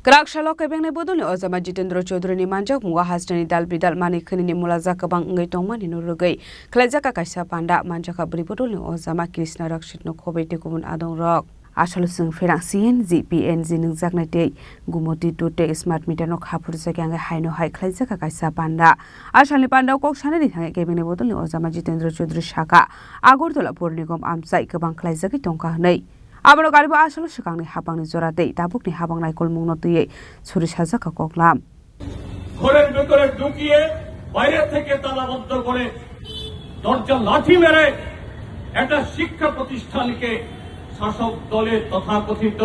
Krakshalo kebengni bodolni ozama Jitendra Chaudhary manjak muga hasdani dal bidal mani khini mulaza kabang ngai tongmani nurugai khlajaka kaisa panda manjaka bri bodolni ozama Krishna Rakshit no khobete kumun adong rok asal sung ferang CNG PNG ningjaknai tei gumoti tote smart meter no khapur jakyang haino hai khlajaka kaisa panda asalni panda kok sanani thangai kebengni bodolni ozama Jitendra Chaudhary shaka Agartala Pur Nigam amsai kabang khlajaki tongka hnai Abano karibu asal sekangni habangni jorate tabukni habang naikol mungno tuye ছুরি সাজাকা koklam ঘরের ভিতরে ঢুকিয়ে বাইরে থেকে তালাবদ্ধ করে দরজা লাঠি মেরে একটা শিক্ষা প্রতিষ্ঠানকে শাসক দলের তথাকথিত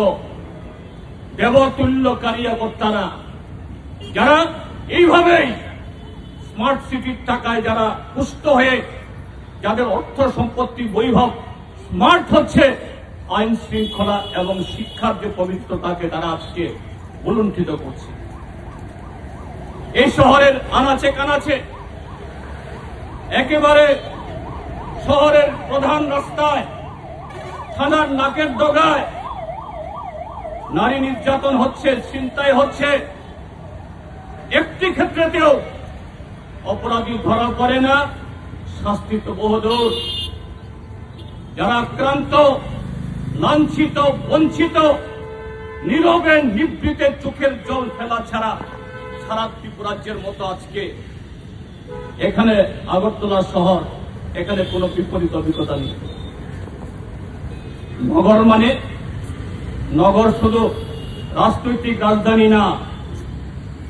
দেবতুল্য কার্যকর্তারা যারা এইভাবেই স্মার্ট সিটির টাকায় যারা পুষ্ট হয়ে যাদের অর্থ সম্পত্তি বৈভব স্মার্ট হচ্ছে আইন শৃঙ্খলা এবং শিক্ষার যে পবিত্রতাকে তারা আজকে উলুণ্ঠিত করছে এই শহরের আনাচে কানাচে একেবারে শহরের প্রধান রাস্তায় থানার নাকের ডগায় নারী নির্যাতন হচ্ছে ছিনতাই হচ্ছে একটি ক্ষেত্রেতেও অপরাধী ধরা পড়ে না শাস্তি তো বহুদূর যারা আক্রান্ত লাঞ্ছিত বঞ্চিত নীরবে নিভৃতে চোখের জল ফেলা ছাড়া সারা ত্রিপুরাজ্যের মতো আজকে এখানে আগরতলা শহর এখানে কোনো বিপরীত অভিজ্ঞতা নেই নগর মানে নগর শুধু রাজনৈতিক রাজধানী না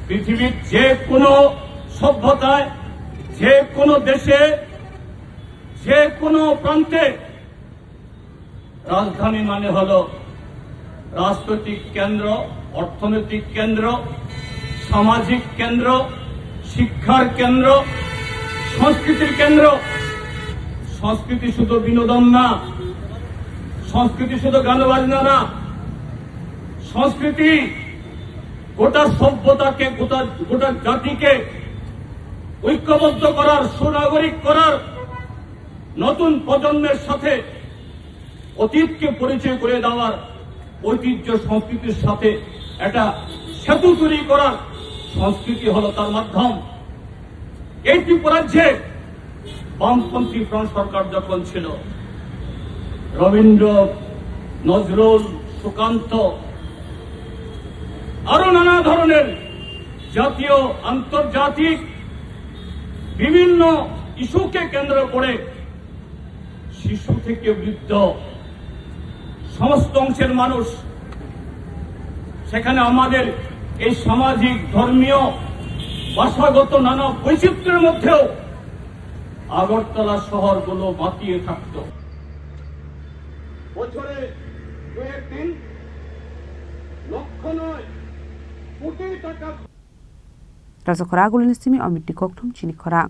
পৃথিবীর যে কোনো সভ্যতায় যে কোনো দেশে যে কোনো প্রান্তে রাজধানী মানে হলো রাজনৈতিক কেন্দ্র অর্থনৈতিক কেন্দ্র সামাজিক কেন্দ্র শিক্ষার কেন্দ্র সংস্কৃতির কেন্দ্র সংস্কৃতি শুধু বিনোদন না সংস্কৃতি শুধু গান বাজনা না সংস্কৃতি গোটা সভ্যতাকে গোটা জাতিকে ঐক্যবদ্ধ করার সুনাগরিক করার নতুন প্রজন্মের সাথে অতীতকে পরিচয় করে দেওয়ার ঐতিহ্য সংস্কৃতির সাথে একটা সেতু তৈরি করার সংস্কৃতি হল তার মাধ্যম এই ত্রিপুরাজ্যে বামপন্থী ফ্রন্ট সরকার যখন ছিল রবীন্দ্র নজরুল সুকান্ত আরো নানা ধরনের জাতীয় আন্তর্জাতিক বিভিন্ন ইস্যুকে কেন্দ্র করে শিশু থেকে বৃদ্ধ সমস্ত অংশের মানুষ সেখানে আমাদের এই সামাজিক ধর্মীয় ভাষাগত নানা বৈচিত্র্যের মধ্যেও আগরতলা শহরগুলো মাতিয়ে থাকত বছরে দু একদিন লক্ষ নয় কোটি টাকা Raza Khora Gulin Simi Omit Nikoktum Chini Khora